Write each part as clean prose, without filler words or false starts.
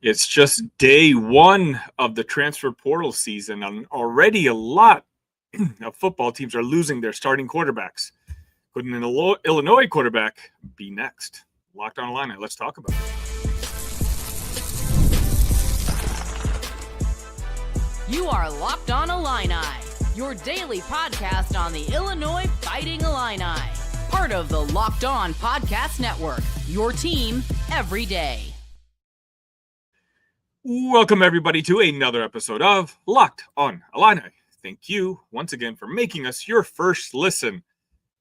It's just day one of the transfer portal season, and already a lot of football teams are losing their starting quarterbacks. Could an Illinois quarterback be next? Locked On Illini. Let's talk about it. You are Locked On Illini, your daily podcast on the Illinois Fighting Illini. Part of the Locked On Podcast Network, your team every day. Welcome, everybody, to another episode of Locked On Illini. Thank you once again for making us your first listen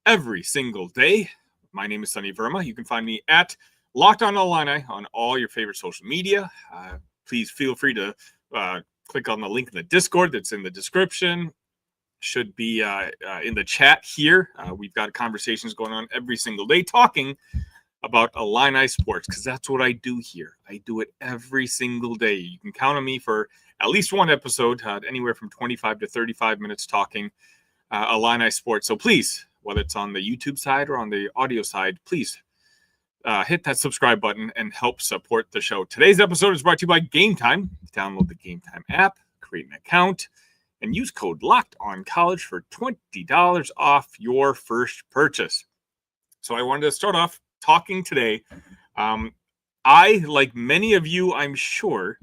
every single day. My name is Sunny Verma. You can find me at Locked On Illini on all your favorite social media. Please feel free to click on the link in the Discord that's in the description. Should be in the chat here. We've got conversations going on every single day talking about Illini sports, because that's what I do here. I do it every single day. You can count on me for at least one episode, anywhere from 25 to 35 minutes talking Illini sports. So please, whether it's on the YouTube side or on the audio side, please hit that subscribe button and help support the show. Today's episode is brought to you by Game Time. Download the Game Time app, create an account, and use code LOCKEDONCollege for $20 off your first purchase. So I wanted to start off talking today. I, like many of you, I'm sure,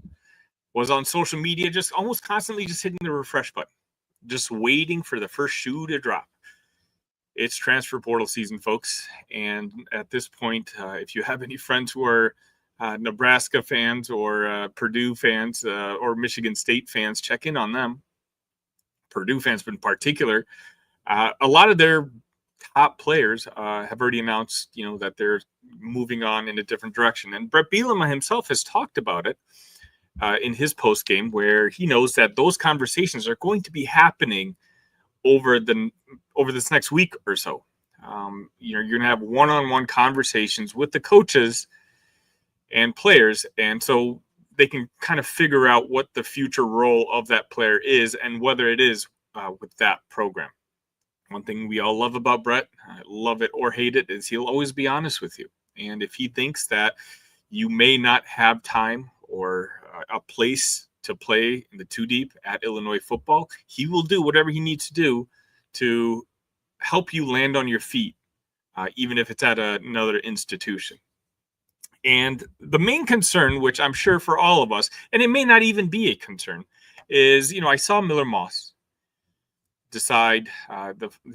was on social media just almost constantly just hitting the refresh button, just waiting for the first shoe to drop. It's transfer portal season, folks. And at this point, if you have any friends who are Nebraska fans or Purdue fans or Michigan State fans, check in on them. Purdue fans in particular, a lot of their top players have already announced, that they're moving on in a different direction. And Brett Bielema himself has talked about it in his post game, where he knows that those conversations are going to be happening over this next week or so. You're going to have one-on-one conversations with the coaches and players, and so they can kind of figure out what the future role of that player is and whether it is with that program. One thing we all love about Brett, love it or hate it, is he'll always be honest with you. And if he thinks that you may not have time or a place to play in the two deep at Illinois football, he will do whatever he needs to do to help you land on your feet, even if it's at another institution. And the main concern, which I'm sure for all of us, and it may not even be a concern, is, I saw Miller Moss decide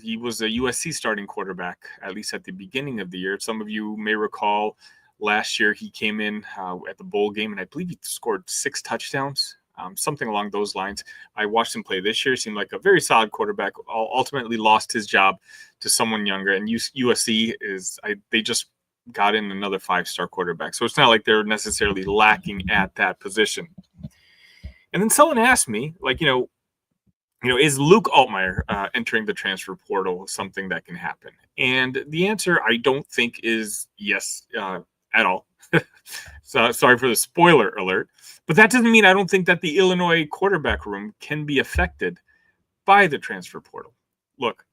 he was a USC starting quarterback, at least at the beginning of the year. Some of you may recall last year he came in at the bowl game, and I believe he scored 6 touchdowns, something along those lines. I watched him play this year. Seemed like a very solid quarterback. Ultimately lost his job to someone younger, and USC they just got in another 5-star quarterback. So it's not like they're necessarily lacking at that position. And then someone asked me, is Luke Altmyer entering the transfer portal something that can happen? And the answer, I don't think, is yes at all. So sorry for the spoiler alert. But that doesn't mean I don't think that the Illinois quarterback room can be affected by the transfer portal. Look,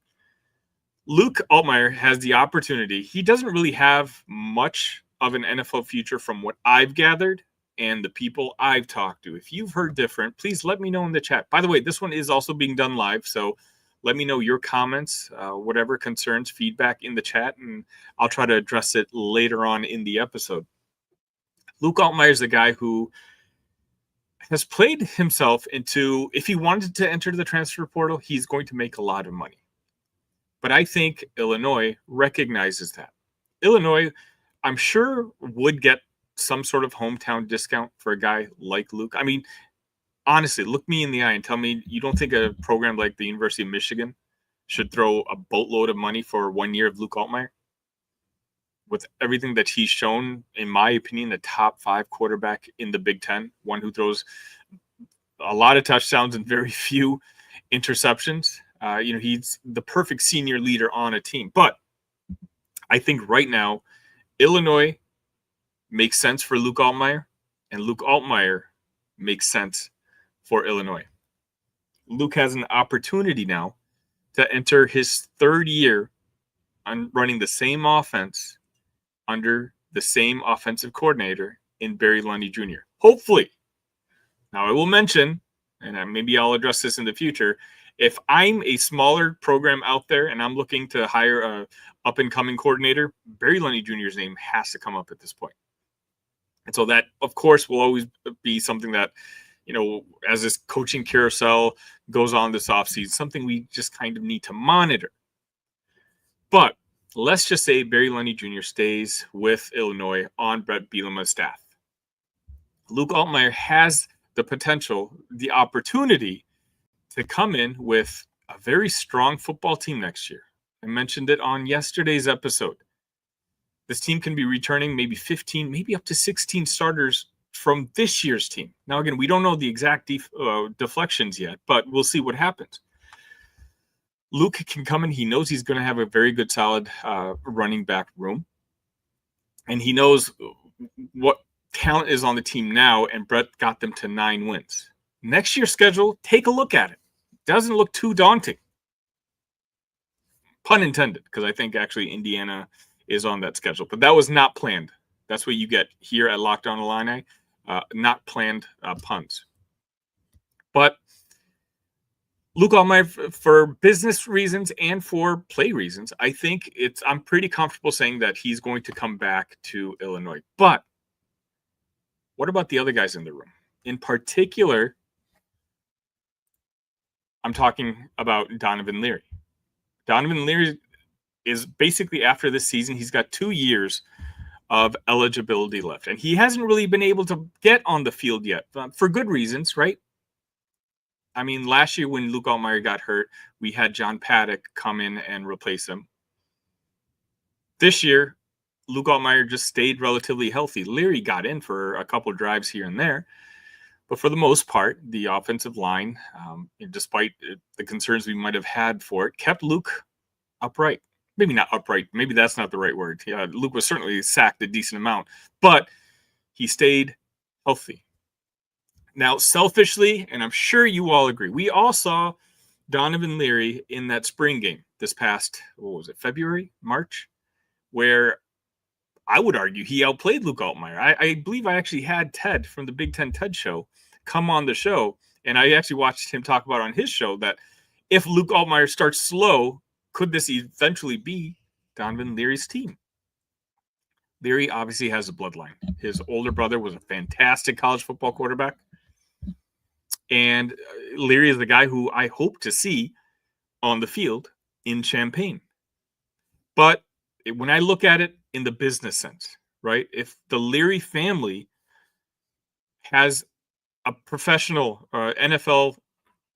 Luke Altmyer has the opportunity. He doesn't really have much of an NFL future from what I've gathered and the people I've talked to. If you've heard different, please let me know in the chat. By the way, this one is also being done live, so let me know your comments, whatever concerns, feedback in the chat, and I'll try to address it later on in the episode. Luke Altmyer is a guy who has played himself into, if he wanted to enter the transfer portal, he's going to make a lot of money. But I think Illinois recognizes that. Illinois, I'm sure, would get some sort of hometown discount for a guy like Luke. I mean, honestly, look me in the eye and tell me you don't think a program like the University of Michigan should throw a boatload of money for 1 year of Luke Altmyer? With everything that he's shown, in my opinion, the top 5 quarterback in the Big Ten, one who throws a lot of touchdowns and very few interceptions. He's the perfect senior leader on a team. But I think right now, Illinois makes sense for Luke Altmyer, and Luke Altmyer makes sense for Illinois. Luke has an opportunity now to enter his 3rd year on running the same offense under the same offensive coordinator in Barry Lundy Jr. Hopefully. Now, I will mention, and maybe I'll address this in the future, if I'm a smaller program out there and I'm looking to hire a up-and-coming coordinator, Barry Lunny Jr.'s name has to come up at this point. And so that, of course, will always be something that, as this coaching carousel goes on this offseason, something we just kind of need to monitor. But let's just say Barry Lunny Jr. stays with Illinois on Brett Bielema's staff. Luke Altmaier has the potential, the opportunity to come in with a very strong football team next year. I mentioned it on yesterday's episode. This team can be returning maybe 15, maybe up to 16 starters from this year's team. Now, again, we don't know the exact deflections yet, but we'll see what happens. Luke can come in. He knows he's going to have a very good, solid running back room. And he knows what talent is on the team now, and Brett got them to 9 wins. Next year's schedule, take a look at it. Doesn't look too daunting. Pun intended, because I think actually Indiana is on that schedule. But that was not planned. That's what you get here at Locked On Illini. Not planned puns. But Luke Altmaier, for business reasons and for play reasons, I think I'm pretty comfortable saying that he's going to come back to Illinois. But what about the other guys in the room? In particular, I'm talking about Donovan Leary. Donovan Leary is basically, after this season, he's got 2 years of eligibility left. And he hasn't really been able to get on the field yet, for good reasons, right? I mean, last year when Luke Altmaier got hurt, we had John Paddock come in and replace him. This year, Luke Altmaier just stayed relatively healthy. Leary got in for a couple of drives here and there. But for the most part, the offensive line, despite the concerns we might have had for it, kept Luke upright. Maybe not upright. Maybe that's not the right word. Luke was certainly sacked a decent amount, but he stayed healthy. Now, selfishly, and I'm sure you all agree, we all saw Donovan Leary in that spring game this past, February, March, where I would argue he outplayed Luke Altmaier. I believe I actually had Ted from the Big Ten Ted Show come on the show, and I actually watched him talk about on his show that if Luke Altmaier starts slow, could this eventually be Donovan Leary's team? Leary obviously has a bloodline. His older brother was a fantastic college football quarterback, and Leary is the guy who I hope to see on the field in Champaign. But when I look at it in the business sense, right? If the Leary family has a professional NFL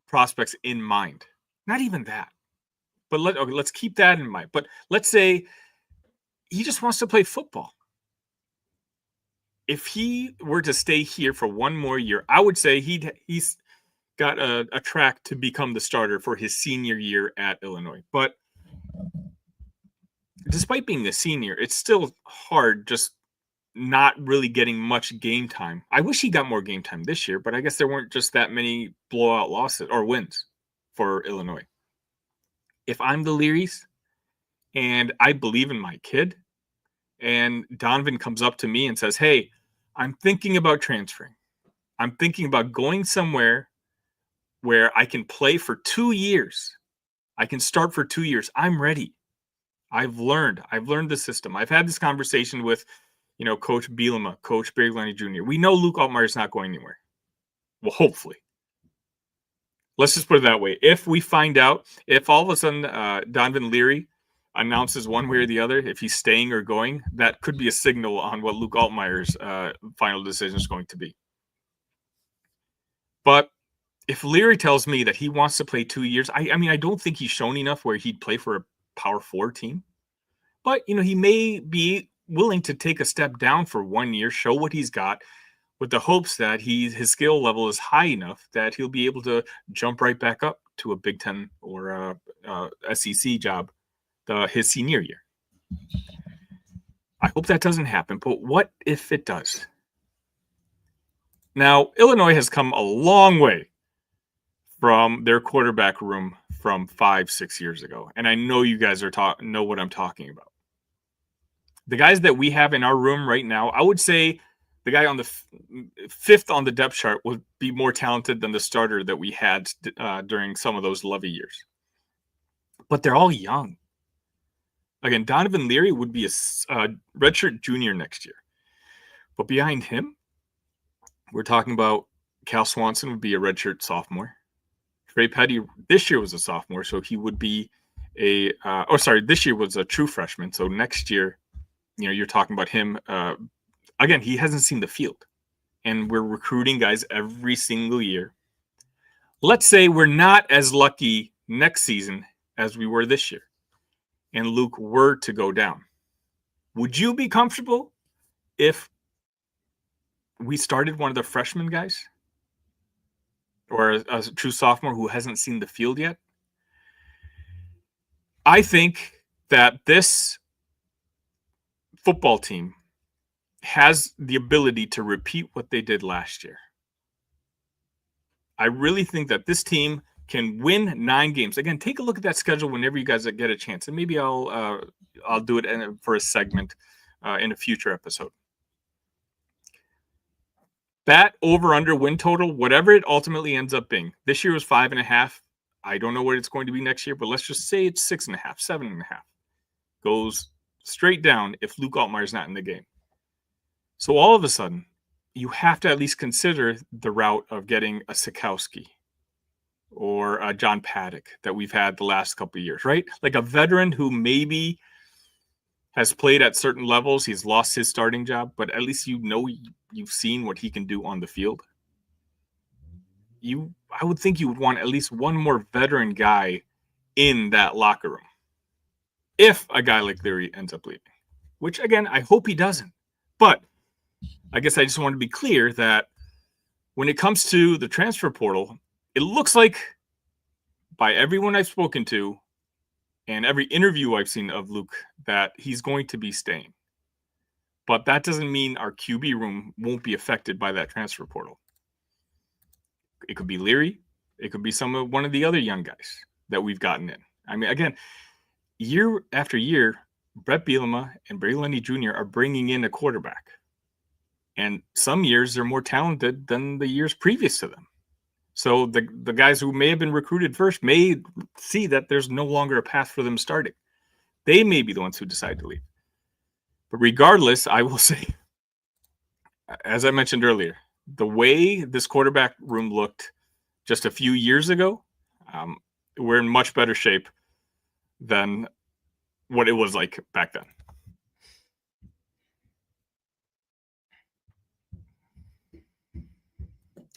prospects in mind, not even that, but let's keep that in mind. But let's say he just wants to play football. If he were to stay here for one more year, I would say he's got a track to become the starter for his senior year at Illinois. But despite being a senior, it's still hard just not really getting much game time. I wish he got more game time this year, but I guess there weren't just that many blowout losses or wins for Illinois. If I'm the Learys and I believe in my kid, and Donovan comes up to me and says, hey, I'm thinking about transferring. I'm thinking about going somewhere where I can play for 2 years. I can start for 2 years. I'm ready. I've learned the system. I've had this conversation with, Coach Bielema, Coach Barry Lunny Jr. We know Luke Altmaier is not going anywhere. Well, hopefully. Let's just put it that way. If we find out, if all of a sudden Donovan Leary announces one way or the other, if he's staying or going, that could be a signal on what Luke Altmaier's final decision is going to be. But if Leary tells me that he wants to play 2 years, I don't think he's shown enough where he'd play for a Power 4 team. But, he may be willing to take a step down for 1 year, show what he's got, with the hopes that his skill level is high enough that he'll be able to jump right back up to a Big Ten or SEC job his senior year. I hope that doesn't happen, but what if it does? Now, Illinois has come a long way from their quarterback room from 5-6 years ago, and I know you guys know what I'm talking about. The guys that we have in our room right now, I would say the guy on the fifth on the depth chart would be more talented than the starter that we had during some of those Lovey years. But they're all young. Again, Donovan Leary would be a redshirt junior next year. But behind him, we're talking about Cal Swanson would be a redshirt sophomore. Trey Petty this year was a sophomore, so he would be this year was a true freshman. So next year, you're talking about him. Again, he hasn't seen the field. And we're recruiting guys every single year. Let's say we're not as lucky next season as we were this year, and Luke were to go down. Would you be comfortable if we started one of the freshman guys or a true sophomore who hasn't seen the field yet? I think that this football team has the ability to repeat what they did last year. I really think that this team can win 9 games. Again, take a look at that schedule whenever you guys get a chance, and maybe I'll do it for a segment in a future episode. That over/under win total, whatever it ultimately ends up being. This year was 5.5. I don't know what it's going to be next year, but let's just say it's 6.5, 7.5. Goes straight down if Luke Altmaier's not in the game. So all of a sudden, you have to at least consider the route of getting a Sikowski or a John Paddock that we've had the last couple of years, right? Like a veteran who maybe has played at certain levels. He's lost his starting job, but at least you've seen what he can do on the field. I would think you would want at least one more veteran guy in that locker room if a guy like Leary ends up leaving, which, again, I hope he doesn't. But I guess I just want to be clear that when it comes to the transfer portal, it looks like by everyone I've spoken to and every interview I've seen of Luke that he's going to be staying. But that doesn't mean our QB room won't be affected by that transfer portal. It could be Leary. It could be one of the other young guys that we've gotten in. I mean, again, year after year, Brett Bielema and Brady Lenny Jr. are bringing in a quarterback. And some years they're more talented than the years previous to them. So the guys who may have been recruited first may see that there's no longer a path for them starting. They may be the ones who decide to leave. But regardless, I will say, as I mentioned earlier, the way this quarterback room looked just a few years ago, we're in much better shape than what it was like back then.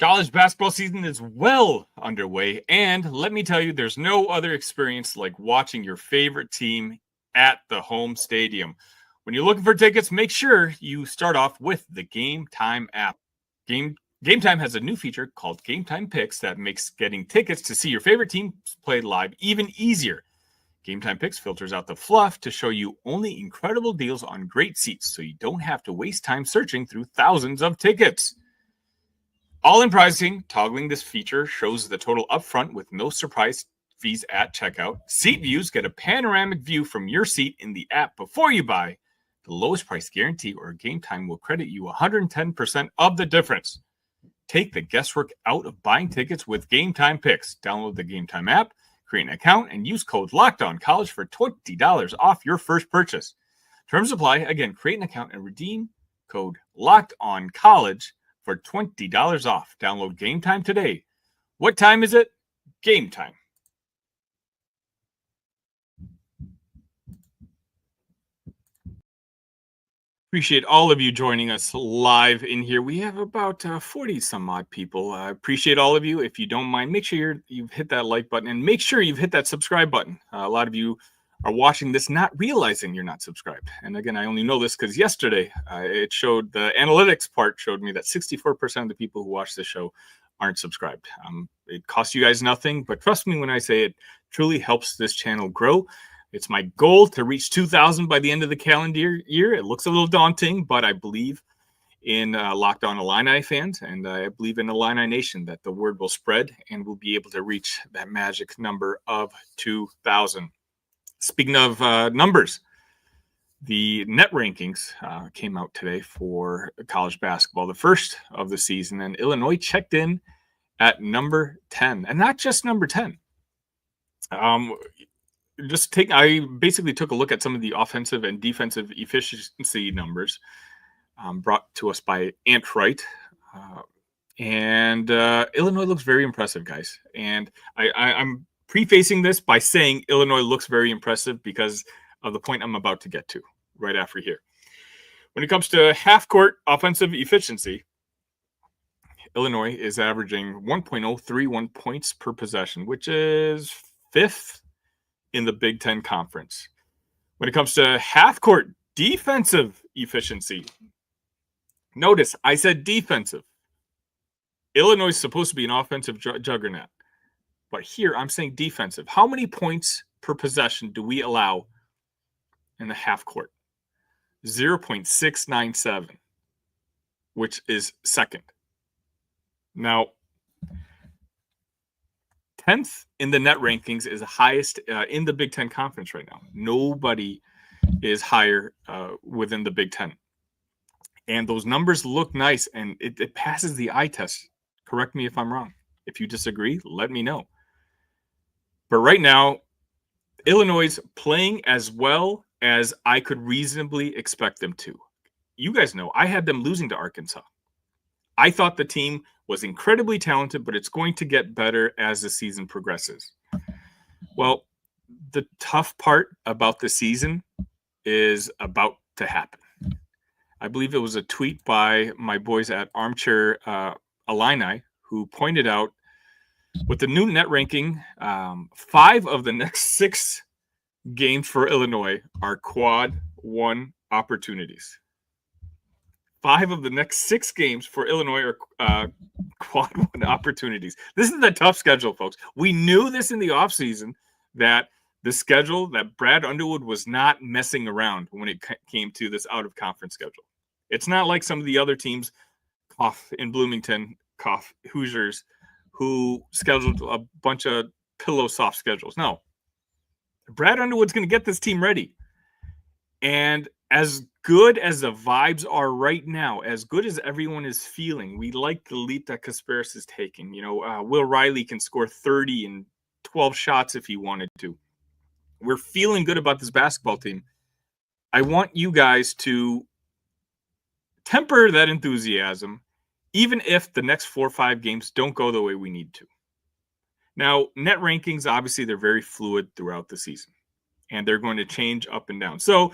College basketball season is well underway, and let me tell you, there's no other experience like watching your favorite team at the home stadium. When you're looking for tickets, make sure you start off with the Game Time app. Game Time has a new feature called Game Time Picks that makes getting tickets to see your favorite team play live even easier. Game Time Picks filters out the fluff to show you only incredible deals on great seats, so you don't have to waste time searching through thousands of tickets. All in pricing, toggling this feature shows the total upfront with no surprise fees at checkout. Seat views get a panoramic view from your seat in the app before you buy. The lowest price guarantee or Game Time will credit you 110% of the difference. Take the guesswork out of buying tickets with Game Time Picks. Download the Game Time app, create an account, and use code LOCKEDONCollege for $20 off your first purchase. Terms apply. Again, create an account and redeem code LOCKEDONCollege for $20 off. Download Game Time today. What time is it? Game time. Appreciate all of you joining us live in here. We have about 40 some odd people. I appreciate all of you. If you don't mind, make sure you've hit that like button and make sure you've hit that subscribe button. A lot of you are watching this not realizing you're not subscribed. And again, I only know this because yesterday it showed, the analytics part showed me that 64% of the people who watch this show aren't subscribed. It costs you guys nothing, but trust me when I say it truly helps this channel grow. It's my goal to reach 2,000 by the end of the calendar year. It looks a little daunting, but I believe in Locked On Illini fans, and I believe in Illini Nation that the word will spread and we'll be able to reach that magic number of 2,000. Speaking of numbers, The net rankings came out today for college basketball, the first of the season, and Illinois checked in at number 10, and not just number 10. I basically took a look at some of the offensive and defensive efficiency numbers brought to us by Ant Wright. And Illinois looks very impressive, guys. And I'm prefacing this by saying Illinois looks very impressive because of the point I'm about to get to right after here. When it comes to half-court offensive efficiency, Illinois is averaging 1.031 points per possession, which is 5th in the Big Ten Conference. When it comes to half-court defensive efficiency, notice I said defensive. Illinois is supposed to be an offensive juggernaut. But here I'm saying defensive. How many points per possession do we allow in the half court? 0.697, which is second. Now, 10th in the net rankings is the highest in the Big Ten Conference right now. Nobody is higher within the Big Ten. And those numbers look nice, and it passes the eye test. Correct me if I'm wrong. If you disagree, let me know. But right now, Illinois is playing as well as I could reasonably expect them to. You guys know, I had them losing to Arkansas. I thought the team was incredibly talented, but it's going to get better as the season progresses. Well, the tough part about the season is about to happen. I believe it was a tweet by my boys at Armchair Illini who pointed out with the new net ranking, 5 of the next 6 games for Illinois are quad 1 opportunities. 5 of the next 6 games for Illinois are quad 1 opportunities. This is a tough schedule, folks. We knew this in the offseason that the schedule, that Brad Underwood was not messing around when it came to this out-of-conference schedule. It's not like some of the other teams, cough in Bloomington, cough Hoosiers, who scheduled a bunch of pillow soft schedules. No. Brad Underwood's going to get this team ready. And as good as the vibes are right now, as good as everyone is feeling, we like the leap that Kasparis is taking. You know, Will Riley can score 30 and 12 shots if he wanted to. We're feeling good about this basketball team. I want you guys to temper that enthusiasm, even if the next 4 or 5 games don't go the way we need to. Now, net rankings, obviously, they're very fluid throughout the season, and they're going to change up and down. So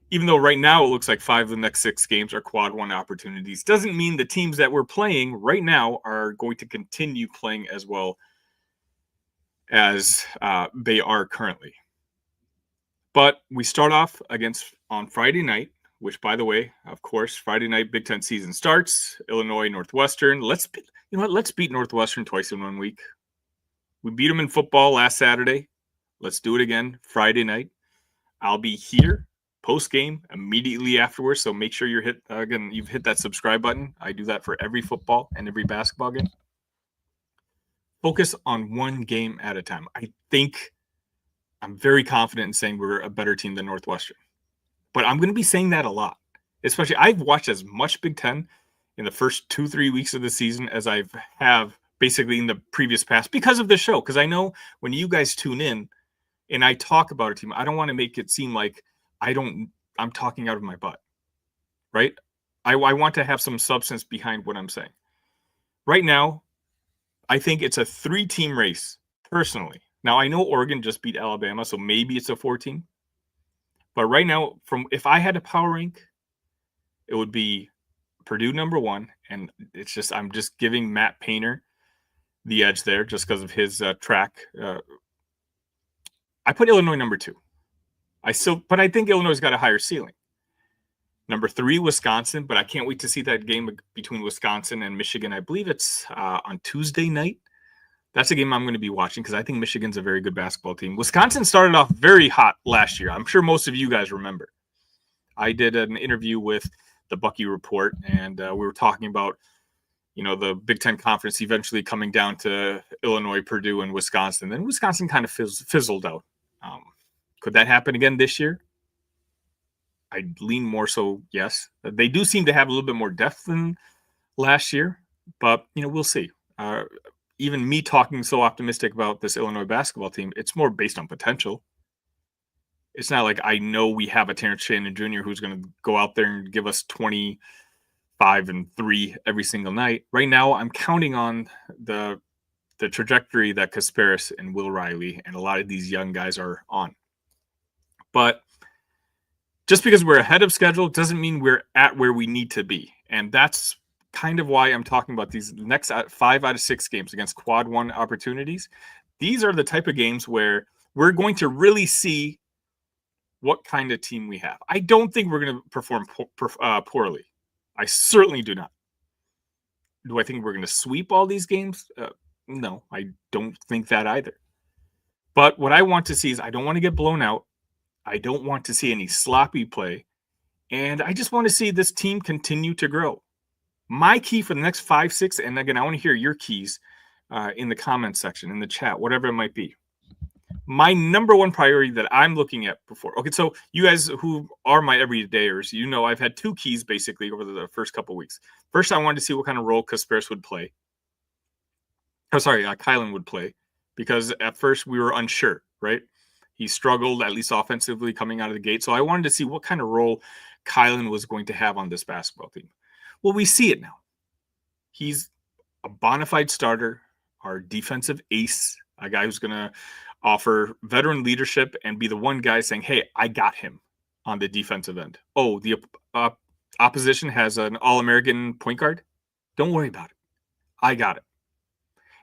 even though right now it looks like 5 of the next 6 games are quad 1 opportunities, doesn't mean the teams that we're playing right now are going to continue playing as well as they are currently. But we start off on Friday night, which, by the way, of course, Friday night Big Ten season starts. Illinois, Northwestern. Let's beat Northwestern twice in 1 week. We beat them in football last Saturday. Let's do it again Friday night. I'll be here post game immediately afterwards. So make sure you've hit that subscribe button. I do that for every football and every basketball game. Focus on one game at a time. I think I'm very confident in saying we're a better team than Northwestern. But I'm going to be saying that a lot. Especially, I've watched as much Big Ten in the first 2-3 weeks of the season as I have basically in the previous past because of the show. Because I know when you guys tune in and I talk about a team, I don't want to make it seem like I'm talking out of my butt. Right? I want to have some substance behind what I'm saying. Right now, I think it's a 3-team race, personally. Now, I know Oregon just beat Alabama, so maybe it's a 4-team. But right now, if I had a power rank, it would be Purdue number 1, and I'm just giving Matt Painter the edge there just because of his track. I put Illinois number 2. But I think Illinois has got a higher ceiling. Number 3, Wisconsin, but I can't wait to see that game between Wisconsin and Michigan. I believe it's on Tuesday night. That's a game I'm going to be watching because I think Michigan's a very good basketball team. Wisconsin started off very hot last year. I'm sure most of you guys remember. I did an interview with the Bucky Report, and we were talking about, the Big Ten Conference eventually coming down to Illinois, Purdue, and Wisconsin. Then Wisconsin kind of fizzled out. Could that happen again this year? I'd lean more so, yes. They do seem to have a little bit more depth than last year, but, we'll see. Even me talking so optimistic about this Illinois basketball team, it's more based on potential. It's not like I know we have a Terrence Shannon Jr. who's going to go out there and give us 25 and 3 every single night. Right now, I'm counting on the trajectory that Kasparis and Will Riley and a lot of these young guys are on. But just because we're ahead of schedule doesn't mean we're at where we need to be. And that's kind of why I'm talking about these next 5 out of 6 games against quad 1 opportunities. These are the type of games where we're going to really see what kind of team we have. I don't think we're going to perform poorly. I certainly do not. Do I think we're going to sweep all these games? No, I don't think that either. But what I want to see is I don't want to get blown out. I don't want to see any sloppy play. And I just want to see this team continue to grow. My key for the next 5, 6, and again, I want to hear your keys in the comments section, in the chat, whatever it might be. My number one priority that I'm looking at before. Okay, so you guys who are my everydayers, I've had 2 keys basically over the first couple of weeks. First, I wanted to see what kind of role Kasparis would play. Kylan would play, because at first we were unsure, right? He struggled, at least offensively, coming out of the gate. So I wanted to see what kind of role Kylan was going to have on this basketball team. Well, we see it now. He's a bona fide starter, our defensive ace, a guy who's going to offer veteran leadership and be the one guy saying, hey, I got him on the defensive end. Oh, the opposition has an All-American point guard? Don't worry about it. I got it.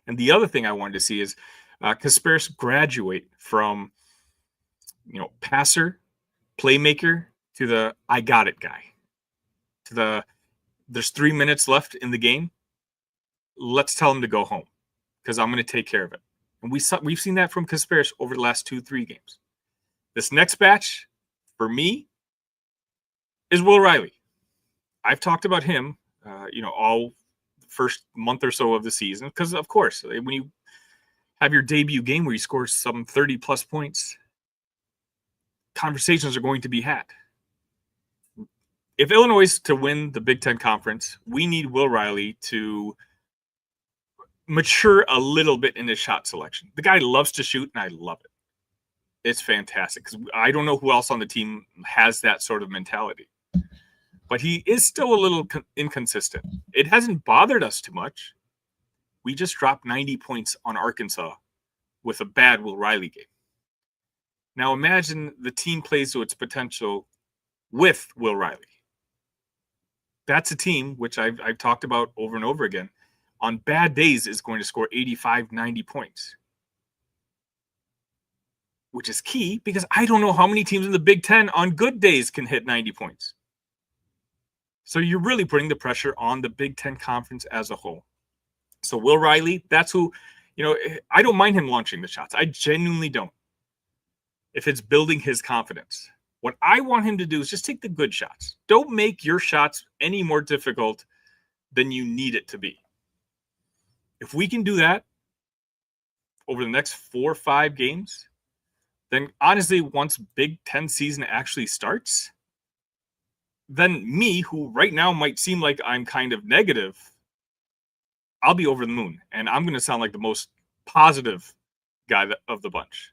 And the other thing I wanted to see is Kasparis graduate from, passer, playmaker, to the I got it guy. To there's 3 minutes left in the game. Let's tell him to go home because I'm going to take care of it. And we've seen that from Kasparis over the last 2-3 games. This next batch, for me, is Will Riley. I've talked about him, all first month or so of the season, because of course, when you have your debut game where you score some 30-plus points, conversations are going to be had. If Illinois is to win the Big Ten Conference, we need Will Riley to mature a little bit in his shot selection. The guy loves to shoot, and I love it. It's fantastic because I don't know who else on the team has that sort of mentality. But he is still a little inconsistent. It hasn't bothered us too much. We just dropped 90 points on Arkansas with a bad Will Riley game. Now imagine the team plays to its potential with Will Riley. That's a team, which I've talked about over and over again, on bad days is going to score 85, 90 points. Which is key because I don't know how many teams in the Big Ten on good days can hit 90 points. So you're really putting the pressure on the Big Ten Conference as a whole. So Will Riley, that's who, I don't mind him launching the shots. I genuinely don't. If it's building his confidence. What I want him to do is just take the good shots. Don't make your shots any more difficult than you need it to be. If we can do that over the next 4 or 5 games, then honestly, once Big Ten season actually starts, then me, who right now might seem like I'm kind of negative, I'll be over the moon. And I'm going to sound like the most positive guy of the bunch.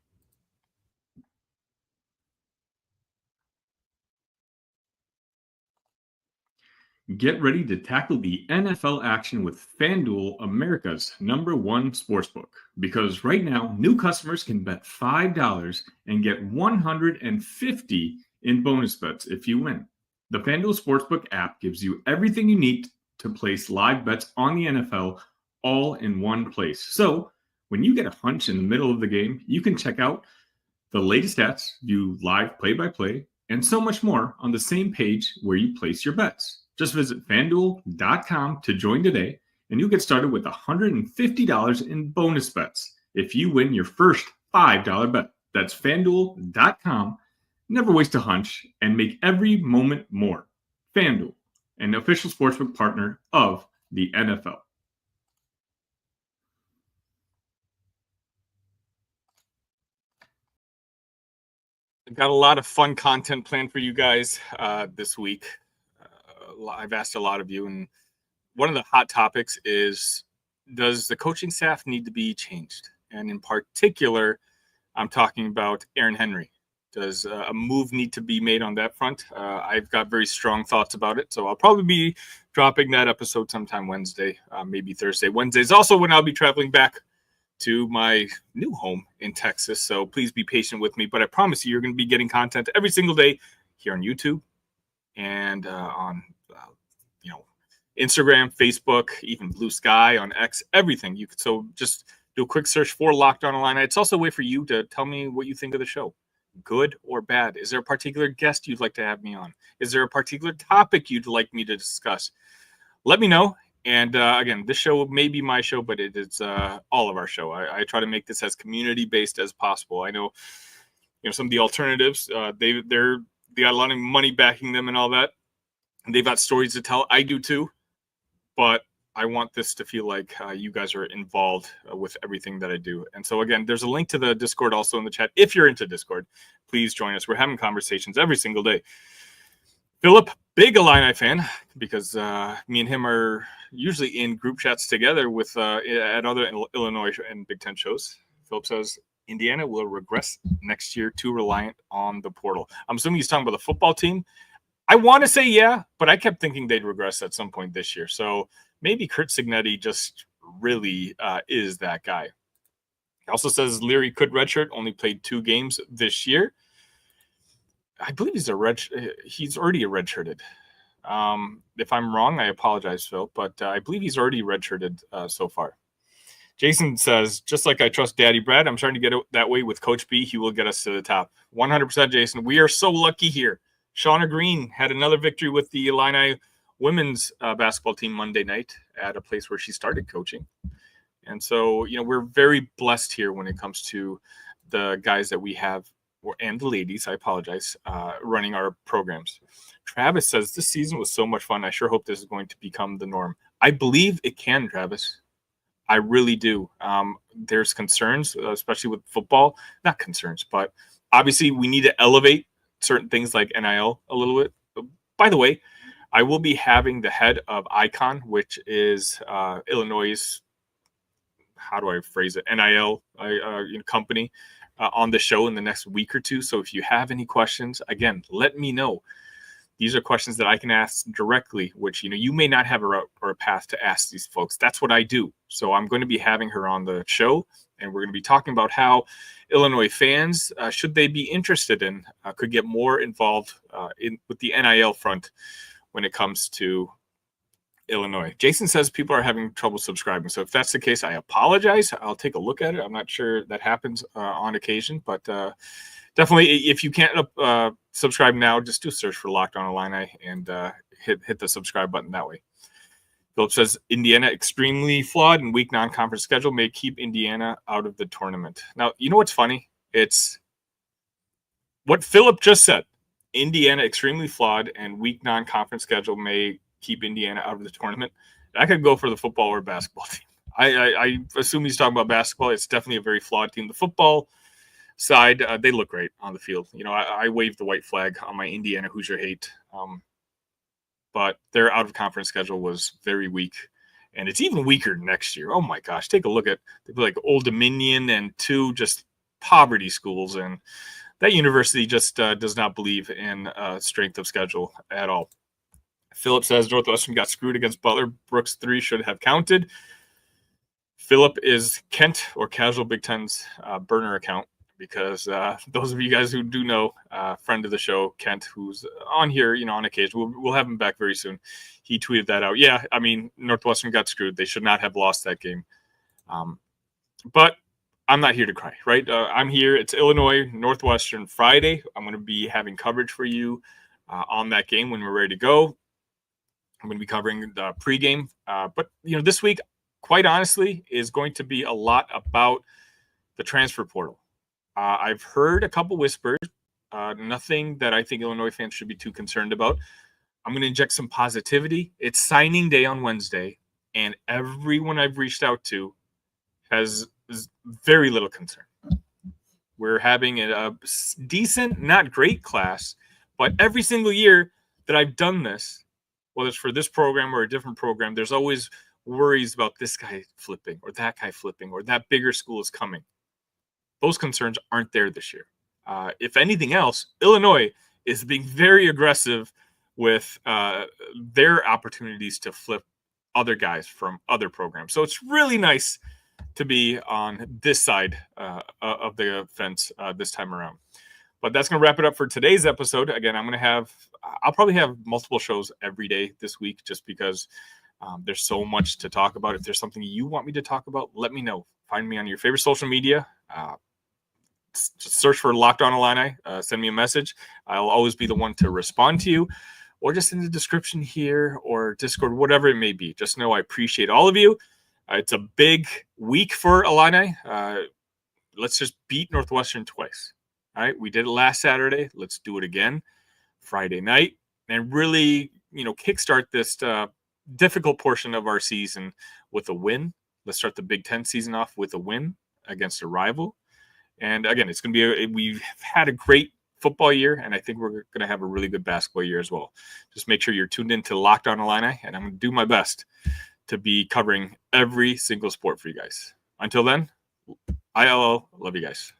Get ready to tackle the NFL action with FanDuel, America's #1 sportsbook. Because right now, new customers can bet $5 and get $150 in bonus bets if you win. The FanDuel Sportsbook app gives you everything you need to place live bets on the NFL all in one place. So when you get a hunch in the middle of the game, you can check out the latest stats, view live play-by-play, and so much more on the same page where you place your bets. Just visit FanDuel.com to join today, and you'll get started with $150 in bonus bets if you win your first $5 bet. That's FanDuel.com. Never waste a hunch and make every moment more. FanDuel, an official sportsbook partner of the NFL. I've got a lot of fun content planned for you guys this week. I've asked a lot of you, and one of the hot topics is, does the coaching staff need to be changed? And in particular, I'm talking about Aaron Henry. Does a move need to be made on that front? I've got very strong thoughts about it, so I'll probably be dropping that episode sometime Wednesday, maybe Thursday. Wednesday is also when I'll be traveling back to my new home in Texas, so please be patient with me. But I promise you're going to be getting content every single day here on YouTube and on Instagram, Facebook, even Blue Sky, on X, everything. So just do a quick search for Locked On Illini. It's also a way for you to tell me what you think of the show, good or bad. Is there a particular guest you'd like to have me on? Is there a particular topic you'd like me to discuss? Let me know. And again, this show may be my show, but it's all of our show. I try to make this as community-based as possible. I know, some of the alternatives, they got a lot of money backing them and all that. And they've got stories to tell. I do too. But I want this to feel like you guys are involved with everything that I do. And so, again, there's a link to the Discord also in the chat. If you're into Discord, please join us. We're having conversations every single day. Philip, big Illini fan, because me and him are usually in group chats together with at other Illinois and Big Ten shows. Philip says Indiana will regress next year, too reliant on the portal. I'm assuming he's talking about the football team. I want to say yeah, but I kept thinking they'd regress at some point this year. So maybe Kurt Cignetti just really is that guy. He also says Leary could redshirt, only played 2 games this year. I believe he's already a redshirted. If I'm wrong, I apologize, Phil, but I believe he's already redshirted so far. Jason says, just like I trust Daddy Brad, I'm starting to get it that way with Coach B. He will get us to the top. 100%, Jason. We are so lucky here. Shauna Green had another victory with the Illini women's basketball team Monday night at a place where she started coaching. And so, we're very blessed here when it comes to the guys that we have, and the ladies, I apologize, running our programs. Travis says, this season was so much fun. I sure hope this is going to become the norm. I believe it can, Travis. I really do. There's concerns, especially with football. Not concerns, but obviously we need to elevate certain things like NIL a little bit. By the way, I will be having the head of ICON, which is Illinois' how do I phrase it, NIL company on the show in the next week or two. So if you have any questions, again, let me know. These are questions that I can ask directly, which, you may not have a route or a path to ask these folks. That's what I do. So I'm going to be having her on the show, and we're going to be talking about how Illinois fans, should they be interested in, could get more involved with the NIL front when it comes to Illinois. Jason says people are having trouble subscribing. So if that's the case, I apologize. I'll take a look at it. I'm not sure that happens on occasion, but definitely if you can't subscribe now, just do a search for Locked On Illini and hit the subscribe button that way. Philip says Indiana extremely flawed and weak non-conference schedule may keep Indiana out of the tournament. Now, you know what's funny? It's what Philip just said. Indiana extremely flawed and weak non-conference schedule may keep Indiana out of the tournament. I could go for the football or basketball team. I assume he's talking about basketball. It's definitely a very flawed team. The football side, they look great on the field. I waved the white flag on my Indiana Hoosier hate. But their out-of-conference schedule was very weak. And it's even weaker next year. Oh, my gosh. Take a look at like Old Dominion and 2 just poverty schools. And that university just does not believe in strength of schedule at all. Philip says Northwestern got screwed against Butler. Brooks 3 should have counted. Philip is Kent or Casual Big Ten's burner account. Because those of you guys who do know, friend of the show, Kent, who's on here, on occasion, we'll have him back very soon. He tweeted that out. Yeah, I mean, Northwestern got screwed. They should not have lost that game. But I'm not here to cry, right? I'm here. It's Illinois, Northwestern Friday. I'm going to be having coverage for you on that game when we're ready to go. I'm going to be covering the pregame. But, this week, quite honestly, is going to be a lot about the transfer portal. I've heard a couple whispers, nothing that I think Illinois fans should be too concerned about. I'm going to inject some positivity. It's signing day on Wednesday, and everyone I've reached out to has very little concern. We're having a decent, not great class, but every single year that I've done this, whether it's for this program or a different program, there's always worries about this guy flipping or that guy flipping or that bigger school is coming. Those concerns aren't there this year. If anything else, Illinois is being very aggressive with their opportunities to flip other guys from other programs. So it's really nice to be on this side of the fence this time around. But that's going to wrap it up for today's episode. Again, I'll probably have multiple shows every day this week just because there's so much to talk about. If there's something you want me to talk about, let me know. Find me on your favorite social media. Just search for Locked On Illini. Send me a message. I'll always be the one to respond to you, or just in the description here or Discord, whatever it may be. Just know I appreciate all of you. It's a big week for Illini. Let's just beat Northwestern twice. All right, we did it last Saturday. Let's do it again Friday night and really, kickstart this difficult portion of our season with a win. Let's start the Big Ten season off with a win against a rival. And again, it's going to be we've had a great football year, and I think we're going to have a really good basketball year as well. Just make sure you're tuned in to Locked On Illini, and I'm going to do my best to be covering every single sport for you guys. Until then, ILL, love you guys.